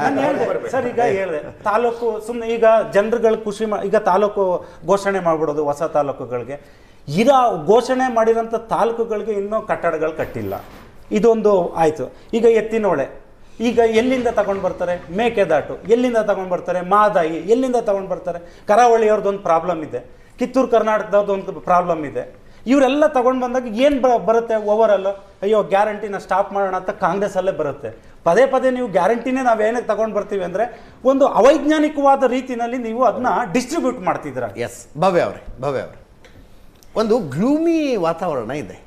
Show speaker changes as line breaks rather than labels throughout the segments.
ನಾನು ಹೇಳಿದೆ ಸರ್, ಈಗ ಹೇಳಿದೆ ತಾಲೂಕು ಸುಮ್ಮನೆ ಈಗ ಜನರುಗಳು ಖುಷಿ ಈಗ ತಾಲೂಕು ಘೋಷಣೆ ಮಾಡ್ಬಿಡೋದು ಹೊಸ ತಾಲೂಕುಗಳಿಗೆ. ಇರೋ ಘೋಷಣೆ ಮಾಡಿರೋಂಥ ತಾಲೂಕುಗಳಿಗೆ ಇನ್ನೂ ಕಟ್ಟಡಗಳು ಕಟ್ಟಿಲ್ಲ. ಇದೊಂದು ಆಯಿತು. ಈಗ ಎತ್ತಿನಹೊಳೆ ಈಗ ಎಲ್ಲಿಂದ ತಗೊಂಡು ಬರ್ತಾರೆ? ಮೇಕೆದಾಟು ಎಲ್ಲಿಂದ ತಗೊಂಡು ಬರ್ತಾರೆ? ಮಾದಾಯಿ ಎಲ್ಲಿಂದ ತಗೊಂಡು ಬರ್ತಾರೆ? ಕರಾವಳಿಯವ್ರದ್ದೊಂದು ಪ್ರಾಬ್ಲಮ್ ಇದೆ, ಕಿತ್ತೂರು ಕರ್ನಾಟಕದವ್ರದ್ದೊಂದು ಪ್ರಾಬ್ಲಮ್ ಇದೆ. ಇವರೆಲ್ಲ ತಗೊಂಡು ಬಂದಾಗ ಏನು ಬರುತ್ತೆ ಓವರಲ್ಲು? ಅಯ್ಯೋ ಗ್ಯಾರಂಟಿನ ಸ್ಟಾಪ್ ಮಾಡೋಣ ಅಂತ ಕಾಂಗ್ರೆಸ್ಸಲ್ಲೇ ಬರುತ್ತೆ. ಪದೇ ಪದೇ ನೀವು ಗ್ಯಾರಂಟಿನೇ ನಾವೇನಕ್ಕೆ ತಗೊಂಡು ಬರ್ತೀವಿ ಅಂದರೆ ಒಂದು ಅವೈಜ್ಞಾನಿಕವಾದ ರೀತಿಯಲ್ಲಿ ನೀವು ಅದನ್ನ ಡಿಸ್ಟ್ರಿಬ್ಯೂಟ್ ಮಾಡ್ತಿದ್ದೀರ.
ಎಸ್ ಭವ್ಯ ಅವರೇ ಒಂದು ಗ್ಲೂಮಿ ವಾತಾವರಣ ಇದೆ.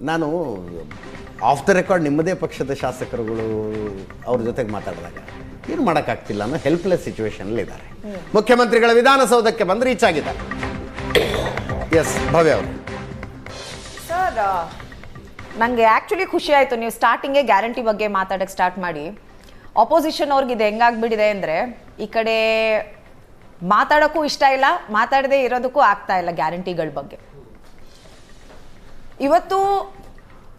ನಾನು ಆಫ್ ದ ರೆಕಾರ್ಡ್ ನಿಮ್ಮದೇ ಪಕ್ಷದ ಶಾಸಕರುಗಳು ಅವ್ರ ಜೊತೆಗೆ ಮಾತಾಡಿದಾಗ ಏನು ಮಾಡೋಕ್ಕಾಗ್ತಿಲ್ಲ ಅನ್ನೋ ಹೆಲ್ಪ್ಲೆಸ್ ಸಿಚುವೇಶನಲ್ಲಿ ಇದ್ದಾರೆ. ಮುಖ್ಯಮಂತ್ರಿಗಳ ವಿಧಾನಸೌಧಕ್ಕೆ ಬಂದು ರೀಚ್ ಆಗಿದ್ದಾರೆ. ಎಸ್ ಭವ್ಯ ಅವರು.
ಸರ್, ನನಗೆ ಆ್ಯಕ್ಚುಲಿ ಖುಷಿ ಆಯಿತು ನೀವು ಸ್ಟಾರ್ಟಿಂಗೇ ಗ್ಯಾರಂಟಿ ಬಗ್ಗೆ ಮಾತಾಡೋಕ್ಕೆ ಸ್ಟಾರ್ಟ್ ಮಾಡಿ. ಆಪೋಸಿಷನ್ ಅವ್ರಿಗೆ ಇದು ಹೆಂಗಾಗ್ಬಿಟ್ಟಿದೆ ಅಂದರೆ ಈ ಕಡೆ ಮಾತಾಡೋಕ್ಕೂ ಇಷ್ಟ ಇಲ್ಲ, ಮಾತಾಡದೇ ಇರೋದಕ್ಕೂ ಆಗ್ತಾ ಇಲ್ಲ ಗ್ಯಾರಂಟಿಗಳ ಬಗ್ಗೆ. ಇವತ್ತು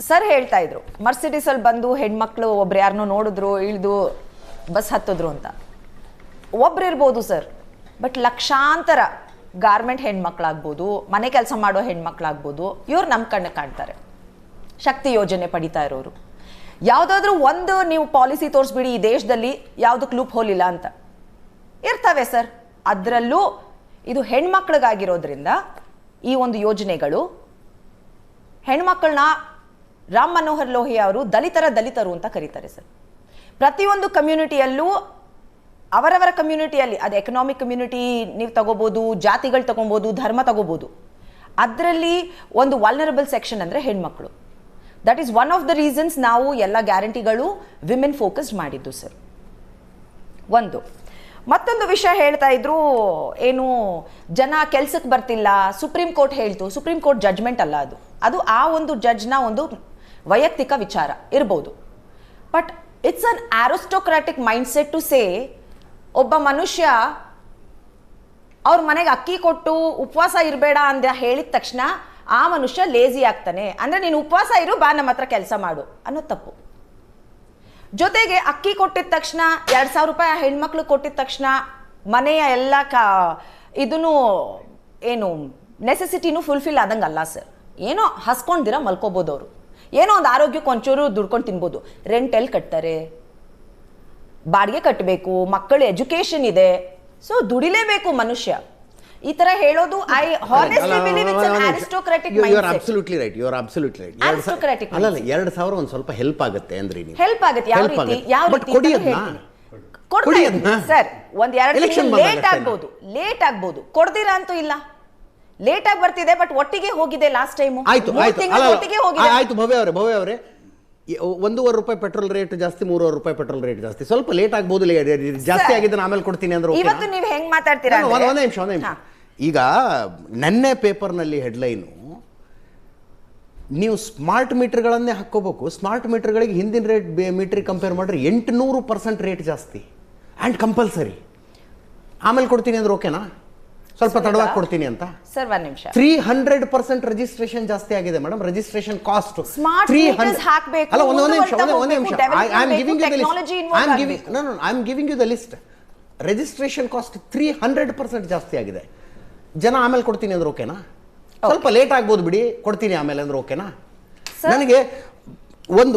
ಸರ್ ಹೇಳ್ತಾ ಇದ್ರು ಮರ್ಸಿಡೀಸಲ್ಲಿ ಬಂದು ಹೆಣ್ಮಕ್ಳು ಒಬ್ರು ಯಾರನ್ನೋ ನೋಡಿದ್ರು, ಇಳಿದು ಬಸ್ ಹತ್ತಿದ್ರು ಅಂತ. ಒಬ್ರು ಇರ್ಬೋದು ಸರ್, ಬಟ್ ಲಕ್ಷಾಂತರ ಗಾರ್ಮೆಂಟ್ ಹೆಣ್ಮಕ್ಳಾಗ್ಬೋದು, ಮನೆ ಕೆಲಸ ಮಾಡೋ ಹೆಣ್ಮಕ್ಳಾಗ್ಬೋದು, ಇವ್ರು ನಮ್ಮ ಕಣ್ಣು ಕಾಣ್ತಾರೆ. ಶಕ್ತಿ ಯೋಜನೆ ಪಡಿತಾ ಇರೋರು ಯಾವುದಾದ್ರೂ ಒಂದು ನೀವು ಪಾಲಿಸಿ ತೋರಿಸ್ಬಿಡಿ ಈ ದೇಶದಲ್ಲಿ ಯಾವುದಕ್ಕೆ ಲೂಪ್ ಹೋಲ್ ಇಲ್ಲ ಅಂತ ಇರ್ತವೆ ಸರ್. ಅದರಲ್ಲೂ ಇದು ಹೆಣ್ಮಕ್ಳಿಗಾಗಿರೋದ್ರಿಂದ ಈ ಒಂದು ಯೋಜನೆಗಳು ಹೆಣ್ಮಕ್ಳನ್ನ ರಾಮ್ ಮನೋಹರ್ ಲೋಹಿಯಾ ಅವರು ದಲಿತರು ಅಂತ ಕರೀತಾರೆ ಸರ್. ಪ್ರತಿಯೊಂದು ಕಮ್ಯುನಿಟಿಯಲ್ಲೂ ಅವರವರ ಕಮ್ಯುನಿಟಿಯಲ್ಲಿ, ಅದು ಎಕನಾಮಿಕ್ ಕಮ್ಯುನಿಟಿ ನೀವು ತಗೋಬೋದು, ಜಾತಿಗಳು ತಗೋಬೋದು, ಧರ್ಮ ತಗೋಬೋದು, ಅದರಲ್ಲಿ ಒಂದು ವಲ್ನರಬಲ್ ಸೆಕ್ಷನ್ ಅಂದರೆ ಹೆಣ್ಮಕ್ಳು. That is one of the reasons ನಾವು ಎಲ್ಲ ಗ್ಯಾರಂಟಿಗಳು ವಿಮೆನ್ ಫೋಕಸ್ಡ್ ಮಾಡಿದ್ದು ಸರ್. ಒಂದು ಮತ್ತೊಂದು ವಿಷಯ ಹೇಳ್ತಾ ಇದ್ರು, ಏನು ಜನ ಕೆಲ್ಸಕ್ಕೆ ಬರ್ತಿಲ್ಲ, ಸುಪ್ರೀಂ ಕೋರ್ಟ್ ಹೇಳ್ತು. ಸುಪ್ರೀಂ ಕೋರ್ಟ್ ಜಡ್ಜ್ಮೆಂಟ್ ಅಲ್ಲ ಅದು, ಅದು ಆ ಒಂದು ಜಡ್ಜ್ನ ಒಂದು ವೈಯಕ್ತಿಕ ವಿಚಾರ ಇರ್ಬೋದು. But it's an aristocratic mindset to say ಒಬ್ಬ ಮನುಷ್ಯ ಅವ್ರ ಮನೆಗೆ ಅಕ್ಕಿ ಕೊಟ್ಟು ಉಪವಾಸ ಇರಬೇಡ ಅಂತ ಹೇಳಿದ ತಕ್ಷಣ ಆ ಮನುಷ್ಯ ಲೇಜಿ ಆಗ್ತಾನೆ. ಅಂದರೆ ನೀನು ಉಪವಾಸ ಇರು, ಬಾ ನಮ್ಮ ಹತ್ರ ಕೆಲಸ ಮಾಡು ಅನ್ನೋದು ತಪ್ಪು. ಜೊತೆಗೆ ಅಕ್ಕಿ ಕೊಟ್ಟಿದ ತಕ್ಷಣ 2,000 ರೂಪಾಯಿ ಹೆಣ್ಮಕ್ಳು ಕೊಟ್ಟಿದ ತಕ್ಷಣ ಮನೆಯ ಎಲ್ಲ ಇದನ್ನು ಏನು ನೆಸೆಸಿಟಿನೂ ಫುಲ್ಫಿಲ್ ಆದಂಗೆ ಅಲ್ಲ ಸರ್. ಏನೋ ಹಸ್ಕೊಂಡಿರ ಮಲ್ಕೋಬೋದು ಅವರು, ಏನೋ ಒಂದು ಆರೋಗ್ಯಕ್ಕೆ ಒಂಚೂರು ದುಡ್ಕೊಂಡು ತಿನ್ಬೋದು. ರೆಂಟ್ ಎಲ್ಲಿ ಕಟ್ತಾರೆ? ಬಾಡಿಗೆ ಕಟ್ಟಬೇಕು, ಮಕ್ಕಳ ಎಜುಕೇಶನ್ ಇದೆ, ಸೊ ದುಡಿಲೇಬೇಕು ಮನುಷ್ಯ. ಈ ತರ ಹೇಳೋದು I honestly believe it's an aristocratic mindset.
You are absolutely right, you are absolutely right. ಅಲ್ಲ 2,000 ಒಂದು ಸ್ವಲ್ಪ ಹೆಲ್ಪ್ ಆಗುತ್ತೆ ಅಂದ್ರೆ ನೀವು
ಹೆಲ್ಪ್ ಆಗುತ್ತೆ. ಯಾವ ರೀತಿ ಕೊಡ್ತಾ ಇದ್ದೀನಿ ಸರ್. ಒಂದ್ 2 ತಿಂಗಳು ಲೇಟ್ ಆಗ್ಬೋದು, ಕೊಡ್ದಿರಾ ಅಂತೂ ಇಲ್ಲ. ಲೇಟ್ ಆಗಿ ಬರ್ತಿದೆ, ಬಟ್ ಒಟ್ಟಿಗೆ ಹೋಗಿದೆ ಲಾಸ್ಟ್ ಟೈಮ್.
ಆಯ್ತು ಭವ್ಯ ಅವರೇ 1.5 ರೂಪಾಯಿ ಪೆಟ್ರೋಲ್ ರೇಟ್ ಜಾಸ್ತಿ, 3 ರೂಪಾಯಿ ಪೆಟ್ರೋಲ್ ರೇಟ್ ಜಾಸ್ತಿ, ಸ್ವಲ್ಪ ಲೇಟ್ ಆಗ್ಬೋದು. ಜಾಸ್ತಿ ಆಗಿದ್ದು ಆಮೇಲೆ ಕೊಡ್ತೀನಿ ಅಂದ್ರೆ
ಇವತ್ತು ನೀವು ಹೆಂಗ್ ಮಾತಾಡ್ತೀರಾ?
ಒಂದ್ ನಿಮಿಷ. ಈಗ ನೆನ್ನೆ ಪೇಪರ್ನಲ್ಲಿ ಹೆಡ್ಲೈನು, ನೀವು ಸ್ಮಾರ್ಟ್ ಮೀಟರ್ಗಳನ್ನೇ ಹಾಕ್ಕೋಬೇಕು. ಸ್ಮಾರ್ಟ್ ಮೀಟರ್ಗಳಿಗೆ ಹಿಂದಿನ ರೇಟ್ ಮೀಟ್ರಿಗೆ ಕಂಪೇರ್ ಮಾಡಿದ್ರೆ 800% ರೇಟ್ ಜಾಸ್ತಿ ಆ್ಯಂಡ್ ಕಂಪಲ್ಸರಿ. ಆಮೇಲೆ ಕೊಡ್ತೀನಿ ಅಂದ್ರೆ ಓಕೆನಾ? ಸ್ವಲ್ಪ ತಡವಾಗಿ ಕೊಡ್ತೀನಿ ಅಂತ
ಸರ್. 1 ನಿಮಿಷ.
300% ರಿಜಿಸ್ಟ್ರೇಷನ್ ಜಾಸ್ತಿ ಆಗಿದೆ ಮೇಡಮ್. Registration cost 300. ಅಲ್ಲ ಒಂದೇ ನಿಮಿಷ. I am giving you the list. Registration cost 300% ಜಾಸ್ತಿ ಆಗಿದೆ. ಜನ ಆಮೇಲೆ ಕೊಡ್ತೀನಿ ಅಂದ್ರೆ ಓಕೆನಾ? ಸ್ವಲ್ಪ ಲೇಟ್ ಆಗ್ಬೋದು ಬಿಡಿ, ಕೊಡ್ತೀನಿ ಆಮೇಲೆ ಅಂದ್ರೆ ಓಕೆನಾ? ನನಗೆ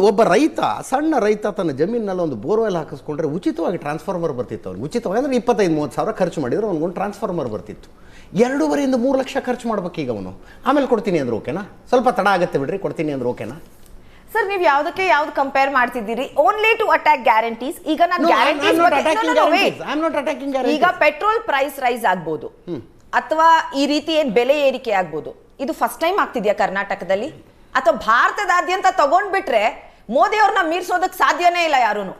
ಒಬ್ಬ ರೈತ, ಸಣ್ಣ ರೈತ ತನ್ನ ಜಮೀನಲ್ಲಿ ಒಂದು ಬೋರ್ವೆಲ್ ಹಾಕಿಸ್ಕೊಂಡ್ರೆ ಉಚಿತವಾಗಿ ಟ್ರಾನ್ಸ್ಫಾರ್ಮರ್ ಬರ್ತಿತ್ತು. ಅವ್ನು ಉಚಿತವಾಗಿ ಅಂದರೆ 25-30 ಸಾವಿರ ಖರ್ಚು ಮಾಡಿದ್ರೆ ಅವ್ನಿಗೊಂದು ಟ್ರಾನ್ಸ್ಫಾರ್ಮರ್ ಬರ್ತಿತ್ತು. 2.5-3 ಲಕ್ಷ ಖರ್ಚು ಮಾಡ್ಬೇಕು ಈಗ ಅವನು. ಆಮೇಲೆ ಕೊಡ್ತೀನಿ ಅಂದ್ರೆ ಓಕೆನಾ? ಸ್ವಲ್ಪ ತಡ ಆಗುತ್ತೆ ಬಿಡ್ರಿ, ಕೊಡ್ತೀನಿ ಅಂದ್ರೆ ಓಕೆನಾ?
ಸರ್, ನೀವು ಯಾವ್ದು ಕಂಪೇರ್ ಮಾಡ್ತಿದ್ದೀರಿ? Only two attack guarantees. ಈಗ ನಾನು ಈಗ ಪೆಟ್ರೋಲ್ ಪ್ರೈಸ್ ರೈಸ್ ಆಗ್ಬೋದು, ಅಥವಾ ಈ ರೀತಿ ಏನ್ ಬೆಲೆ ಏರಿಕೆ ಆಗ್ಬೋದು. ಇದು ಫಸ್ಟ್ ಟೈಮ್ ಆಗ್ತಿದ್ಯಾ ಕರ್ನಾಟಕದಲ್ಲಿ? ಅಥವಾ ಭಾರತದಾದ್ಯಂತ ತಗೊಂಡ್ಬಿಟ್ರೆ ಮೋದಿ ಅವ್ರನ್ನ ಮೀರ್ಸೋದಕ್ಕೆ ಸಾಧ್ಯನೇ ಇಲ್ಲ ಯಾರೂನು.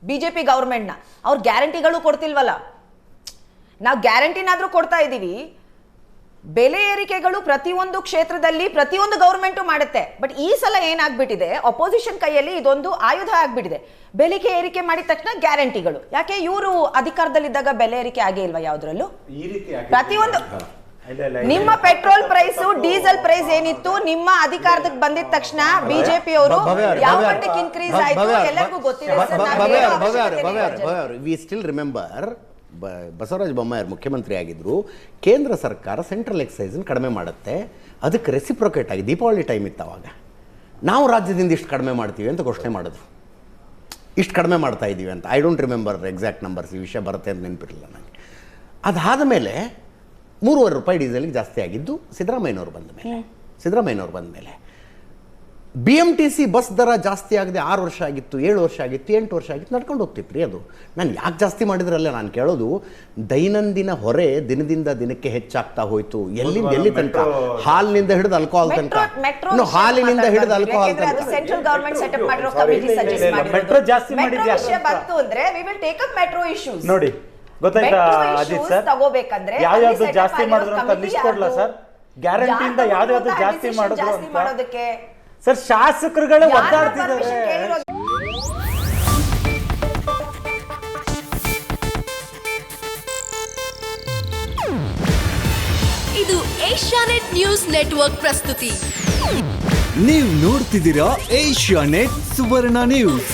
ಬಿಜೆಪಿ ಗೌರ್ಮೆಂಟ್ನ ಅವ್ರ ಗ್ಯಾರಂಟಿಗಳು ಕೊಡ್ತಿಲ್ವಲ್ಲ. ನಾವು ಗ್ಯಾರಂಟಿನಾದ್ರೂ ಕೊಡ್ತಾ ಇದ್ದೀವಿ. ಬೆಲೆ ಏರಿಕೆಗಳು ಪ್ರತಿಯೊಂದು ಕ್ಷೇತ್ರದಲ್ಲಿ ಪ್ರತಿಯೊಂದು ಗೌರ್ಮೆಂಟು ಮಾಡುತ್ತೆ. ಬಟ್ ಈ ಸಲ ಏನಾಗ್ಬಿಟ್ಟಿದೆ, ಅಪೋಸಿಷನ್ ಕೈಯಲ್ಲಿ ಇದೊಂದು ಆಯುಧ ಆಗ್ಬಿಟ್ಟಿದೆ. ಬೆಲೆ ಏರಿಕೆ ಮಾಡಿದ ತಕ್ಷಣ ಗ್ಯಾರಂಟಿಗಳು. ಯಾಕೆ ಇವರು ಅಧಿಕಾರದಲ್ಲಿದ್ದಾಗ ಬೆಲೆ ಏರಿಕೆ ಆಗೇ ಇಲ್ವಾ ಯಾವ್ದ್ರಲ್ಲೂ? ಪ್ರತಿಯೊಂದು ನಿಮ್ಮ ಪೆಟ್ರೋಲ್ ಪ್ರೈಸ್ ಡೀಸೆಲ್ ಪ್ರೈಸ್ ಏನಿತ್ತು ನಿಮ್ಮ ಅಧಿಕಾರಕ್ಕೆ ಬಂದಿದ ತಕ್ಷಣ ಬಿಜೆಪಿ ಅವರು ಯಾವ ಮಟ್ಟಕ್ಕೆ ಇನ್ಕ್ರೀಸ್ ಆಯ್ತು ಎಲ್ಲರಿಗೂ ಗೊತ್ತಿದೆ sir.
We still remember Basavaraj Bommai ಮುಖ್ಯಮಂತ್ರಿ ಆಗಿದ್ರು, ಕೇಂದ್ರ ಸರ್ಕಾರ ಸೆಂಟ್ರಲ್ ಎಕ್ಸೈಸ್ ಕಡಿಮೆ ಮಾಡುತ್ತೆ, ಅದಕ್ಕೆ ರೆಸಿಪ್ರೊಕೇಟ್ ಆಗಿ ದೀಪಾವಳಿ ಟೈಮ್ ಇತ್ತು ಅವಾಗ, ನಾವು ರಾಜ್ಯದಿಂದ ಇಷ್ಟು ಕಡಿಮೆ ಮಾಡ್ತೀವಿ ಅಂತ ಘೋಷಣೆ ಮಾಡಿದ್ರು. ಇಷ್ಟು ಕಡಿಮೆ ಮಾಡ್ತಾ ಇದ್ದೀವಿ ಅಂತ. I don't remember exact numbers, ಈ ವಿಷಯ ಬರುತ್ತೆ ಅಂತ ನೆನಪಿರಲಿಲ್ಲ ನನಗೆ. ಅದಾದ ಮೇಲೆ 3.5 ರೂಪಾಯಿ ಡೀಸೆಲ್ಗೆ ಜಾಸ್ತಿ ಆಗಿದ್ದು ಸಿದ್ದರಾಮಯ್ಯನವ್ರು ಬಂದ ಮೇಲೆ. BMTC ಬಸ್ ದರ ಜಾಸ್ತಿ ಆಗದೆ 6 ವರ್ಷ ಆಗಿತ್ತು, 7 ವರ್ಷ ಆಗಿತ್ತು, 8 ವರ್ಷ ಆಗಿತ್ತು, ನಡ್ಕೊಂಡು ಹೋಗ್ತಿತ್ತು ರೀ ಅದು. ನಾನು ಯಾಕೆ ಜಾಸ್ತಿ ಮಾಡಿದ್ರಲ್ಲ ನಾನು ಕೇಳೋದು, ದೈನಂದಿನ ಹೊರೆ ದಿನದಿಂದ ದಿನಕ್ಕೆ ಹೆಚ್ಚಾಗ್ತಾ ಹೋಯ್ತು. ಎಲ್ಲಿಂದ ಎಲ್ಲಿ ತನಕ? ಹಾಲಿನಿಂದ ಹಿಡಿದು ಆಲ್ಕೋಹಾಲ್ ತನಕ, ಹಾಲಿನಿಂದ ಹಿಡಿದು ಆಲ್ಕೋಹಾಲ್ ತನಕ.
ಸೆಂಟ್ರಲ್ ಗವರ್ನಮೆಂಟ್ ಸೆಟಪ್ ಮಾಡಿರೋ ಕಮಿಟಿ ಸಜೆಸ್ಟ್ ಮಾಡಿರೋದು
ಮೆಟ್ರೋ ಜಾಸ್ತಿ ಮಾಡಿದ್ಯಾ
ವಿಷಯ ಬಂತು ಅಂದ್ರೆ we will take up metro issues.
ನೋಡಿ ಗೊತ್ತಾಯ್ತಾ ಅಜಿತ್ ಸರ್,
ತಗೋಬೇಕಂದ್ರೆ
ಯಾವ್ಯಾವ್ದು ಜಾಸ್ತಿ ಮಾಡಿದ್ರು ಅಂತ ಲಿಸ್ಟ್ ಕೊಡ್ಲಾ ಸರ್? ಗ್ಯಾರಂಟಿಯಿಂದ ಯಾವ್ಯಾವ್ದು ಜಾಸ್ತಿ ಮಾಡಿದ್ರು ಅಂತ
ಮಾಡೋದಕ್ಕೆ
ಸರ್ ಶಾಸಕರುಗಳೇ ಒದ್ದಾಡ್ತಿದ್ದಾರೆ.
ಇದು ಏಷ್ಯಾನೆಟ್ ನ್ಯೂಸ್ ನೆಟ್ವರ್ಕ್ ಪ್ರಸ್ತುತಿ.
ನೀವು ನೋಡ್ತಿದ್ದೀರಾ ಏಷ್ಯಾನೆಟ್ ಸುವರ್ಣ ನ್ಯೂಸ್.